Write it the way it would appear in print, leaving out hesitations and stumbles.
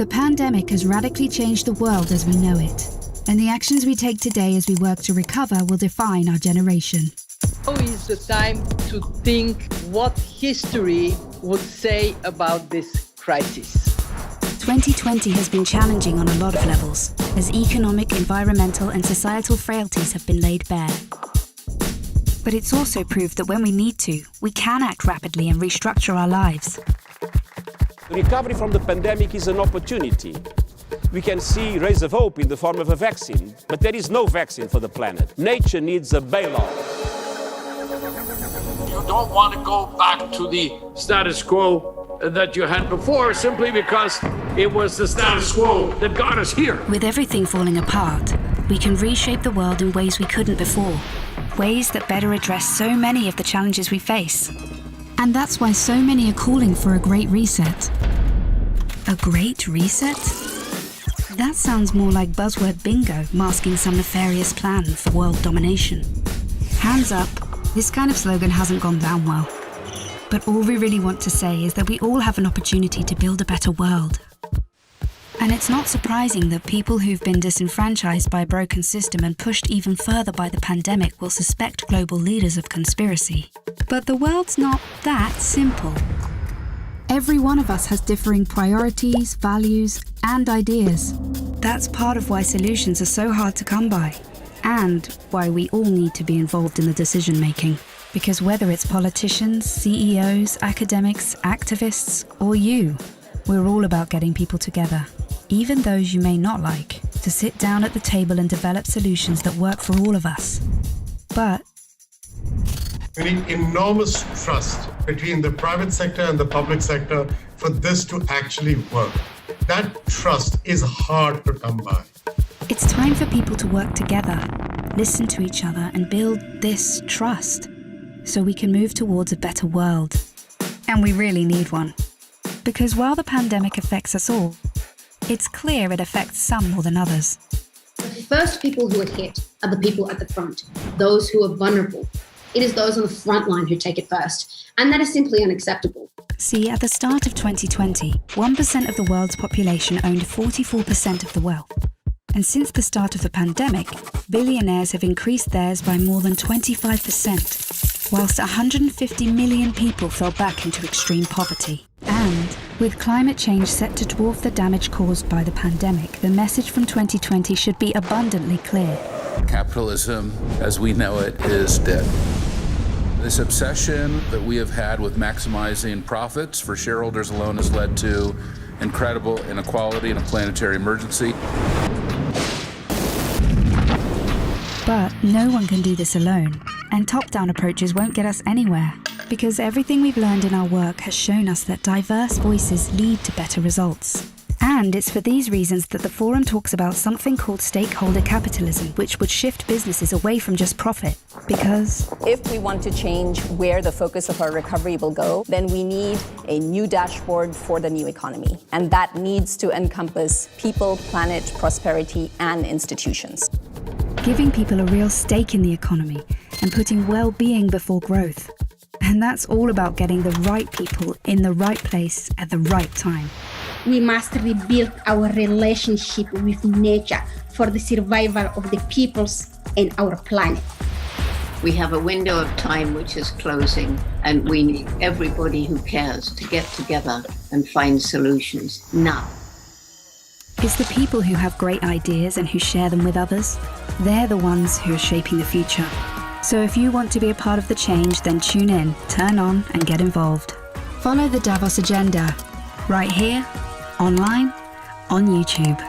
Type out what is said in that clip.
The pandemic has radically changed the world as we know it, and the actions we take today as we work to recover will define our generation. Now is the time to think what history would say about this crisis. 2020 has been challenging on a lot of levels, as economic, environmental and societal frailties have been laid bare. But it's also proved that when we need to, we can act rapidly and restructure our lives. The recovery from the pandemic is an opportunity. We can see rays of hope in the form of a vaccine, but there is no vaccine for the planet. Nature needs a bailout. You don't want to go back to the status quo that you had before simply because it was the status quo that got us here. With everything falling apart, we can reshape the world in ways we couldn't before. Ways that better address so many of the challenges we face. And that's why so many are calling for a great reset. A great reset? That sounds more like buzzword bingo masking some nefarious plan for world domination. Hands up, this kind of slogan hasn't gone down well. But all we really want to say is that we all have an opportunity to build a better world. And it's not surprising that people who've been disenfranchised by a broken system and pushed even further by the pandemic will suspect global leaders of conspiracy. But the world's not that simple. Every one of us has differing priorities, values, and ideas. That's part of why solutions are so hard to come by, and why we all need to be involved in the decision-making. Because whether it's politicians, CEOs, academics, activists, or you, we're all about getting people together, even those you may not like, to sit down at the table and develop solutions that work for all of us. But we need enormous trust between the private sector and the public sector for this to actually work. That trust is hard to come by. it's time for people to work together, listen to each other, and build this trust so we can move towards a better world. And we really need one. Because while the pandemic affects us all, it's clear it affects some more than others. The first people who are hit are the people at the front, those who are vulnerable. It is those on the front line who take it first, and that is simply unacceptable. See, at the start of 2020, 1% of the world's population owned 44% of the wealth. And since the start of the pandemic, billionaires have increased theirs by more than 25%, whilst 150 million people fell back into extreme poverty. And with climate change set to dwarf the damage caused by the pandemic, the message from 2020 should be abundantly clear. Capitalism, as we know it, is dead. This obsession that we have had with maximizing profits for shareholders alone has led to incredible inequality and a planetary emergency. But no one can do this alone, and top-down approaches won't get us anywhere, because everything we've learned in our work has shown us that diverse voices lead to better results. And it's for these reasons that the Forum talks about something called stakeholder capitalism, which would shift businesses away from just profit. Because if we want to change where the focus of our recovery will go, then we need a new dashboard for the new economy. And that needs to encompass people, planet, prosperity, and institutions. Giving people a real stake in the economy and putting well-being before growth. And that's all about getting the right people in the right place at the right time. We must rebuild our relationship with nature for the survival of the peoples and our planet. We have a window of time which is closing, and we need everybody who cares to get together and find solutions now. It's the people who have great ideas and who share them with others. They're the ones who are shaping the future. So if you want to be a part of the change, then tune in, turn on, and get involved. Follow the Davos agenda, right here, online, on YouTube.